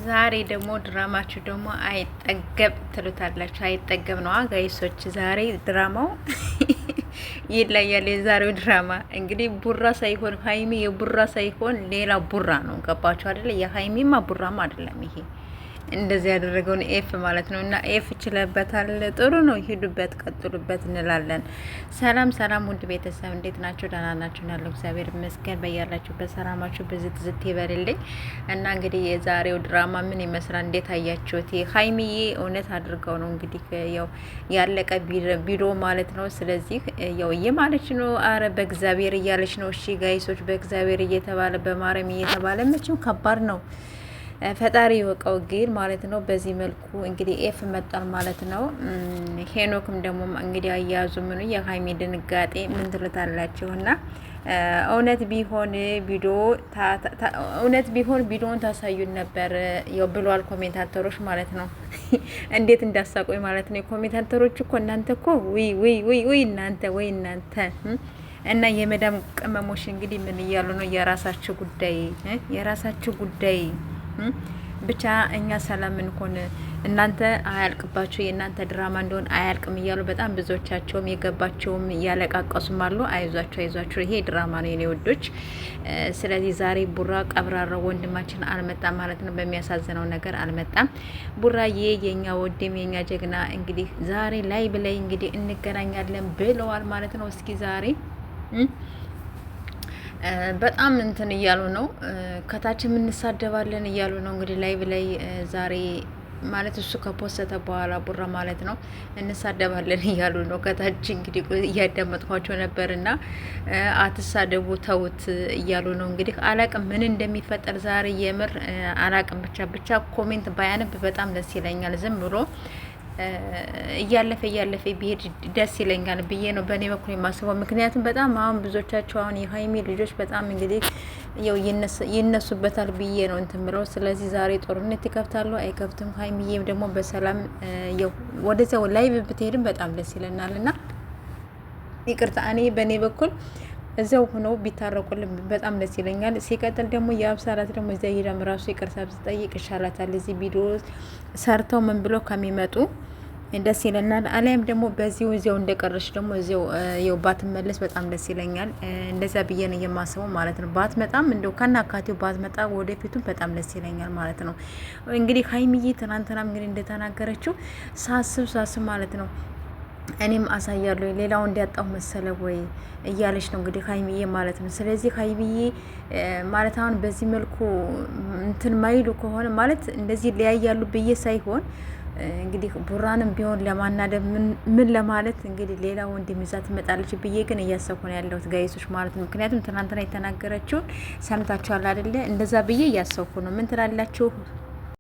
ዛሬ ደግሞ ድራማችሁ ደግሞ አይጠገብ ትሉታላችሁ። አይጠገብ ነው ጋይሶች። ዛሬ ድራማው ይለያል። የዛሬው ድራማ እንግዲህ ቡራ ሳይሆን ሀይሚ የቡራ ሳይሆን ሌላ ቡራ ነው። ገባችሁ አይደለ? የሀይሚማ ቡራማ አይደለም ይሄ እንደዚህ ያደረገውን ኤፍ ማለት ነው። እና ኤፍ ችለበታል። ጥሩ ነው። ሂዱበት፣ ቀጥሉበት እንላለን። ሰላም ሰላም፣ ውድ ቤተሰብ እንዴት ናቸው? ደህና ናችሁ? ያለው እግዚአብሔር ይመስገን። በያላችሁበት ሰላማችሁ ብዝት ዝት ይበልልኝ። እና እንግዲህ የዛሬው ድራማ ምን ይመስላል? እንዴት አያችሁት? ሀይሚዬ እውነት አድርገው ነው እንግዲህ ያው ያለቀ ቪዲዮ ማለት ነው። ስለዚህ ያው እየማለች ነው፣ አረ በእግዚአብሔር እያለች ነው። እሺ ጋይሶች፣ በእግዚአብሔር እየተባለ በማርያም እየተባለ መቼም ከባድ ነው። ፈጣሪ ይወቀው ግን ማለት ነው። በዚህ መልኩ እንግዲህ ኤፍ መጣል ማለት ነው። ሄኖክም ደግሞ እንግዲህ አያያዙ ምኑ የሀይሚ ድንጋጤ ምን ትሉታላችሁ? እና እውነት ቢሆን ቪዲዮን ታሳዩን ነበር ያው ብሏል ኮሜንታተሮች ማለት ነው። እንዴት እንዳሳቆኝ ማለት ነው። የኮሜንታተሮች እኮ እናንተ እኮ ወይ እናንተ እና የመዳም ቅመሞች እንግዲህ ምን እያሉ ነው? የራሳችሁ ጉዳይ ብቻ እኛ ሰላም እንሆን፣ እናንተ አያልቅባችሁ፣ የእናንተ ድራማ እንደሆን አያልቅም እያሉ በጣም ብዙዎቻቸውም የገባቸውም እያለቃቀሱም አሉ። አይዟችሁ ይሄ ድራማ ነው የኔ ወዶች። ስለዚህ ዛሬ ቡራ ቀብራራው ወንድማችን አልመጣም ማለት ነው። በሚያሳዝነው ነገር አልመጣም። ቡራዬ የኛ ወንድም የኛ ጀግና እንግዲህ ዛሬ ላይ ብላይ እንግዲህ እንገናኛለን ብለዋል ማለት ነው። እስኪ ዛሬ በጣም እንትን እያሉ ነው። ከታችም እንሳደባለን እያሉ ነው እንግዲህ ላይቭ ላይ ዛሬ ማለት እሱ ከፖሰተ በኋላ ቡራ ማለት ነው እንሳደባለን እያሉ ነው። ከታች እንግዲህ እያዳመጥኳቸው ነበርና አትሳደቡ ተውት እያሉ ነው። እንግዲህ አላቅም ምን እንደሚፈጠር ዛሬ የምር አላቅም። ብቻ ኮሜንት ባያነብ በጣም ደስ ይለኛል። ዝም ብሎ እያለፈ ቢሄድ ደስ ይለኛል ብዬ ነው በእኔ በኩል የማስበው። ምክንያቱም በጣም አሁን ብዙዎቻቸው አሁን የሀይሚ ልጆች በጣም እንግዲህ ያው ይነሱበታል ብዬ ነው እንትን ብለው። ስለዚህ ዛሬ ጦርነት ይከፍታሉ አይከፍትም፣ ሀይሚዬም ደግሞ በሰላም ያው ወደዚያው ላይ ብትሄድም በጣም ደስ ይለናል። እና ይቅርታ እኔ በእኔ በኩል እዚያው ሆነው ቢታረቁልን በጣም ደስ ይለኛል። ሲቀጥል ደግሞ የአብሳላት ደግሞ እዚያ ሄዳም ራሱ ይቅርታ ብትጠይቅ ይሻላታል። እዚህ ቪዲዮ ሰርተው ምን ብሎ ከሚመጡ ደስ ይለናል። አሊያም ደግሞ በዚሁ እዚያው እንደቀረች ደግሞ እዚያው ባትመለስ በጣም ደስ ይለኛል። እንደዛ ብዬ ነው የማስበው ማለት ነው። ባትመጣም እንደው ከናካቴው ባትመጣ ወደፊቱም በጣም ደስ ይለኛል ማለት ነው። እንግዲህ ሀይሚዬ ትናንትናም እንግዲህ እንደተናገረችው ሳስብ ማለት ነው እኔም አሳያለሁ ሌላው እንዲያጣው መሰለ ወይ እያለች ነው እንግዲህ ሀይሚዬ ማለት ነው። ስለዚህ ሀይሚዬ ማለት አሁን በዚህ መልኩ እንትን ማይሉ ከሆነ ማለት እንደዚህ ሊያያሉ ብዬ ሳይሆን እንግዲህ ቡራንም ቢሆን ለማናደብ ምን ለማለት እንግዲህ ሌላ ወንድም ይዛ ትመጣለች ብዬ ግን እያሰብኩ ነው ያለሁት ጋይሶች ማለት ነው። ምክንያቱም ትናንትና የተናገረችውን ሰምታችኋል አይደለ? እንደዛ ብዬ እያሰብኩ ነው። ምን ትላላችሁ?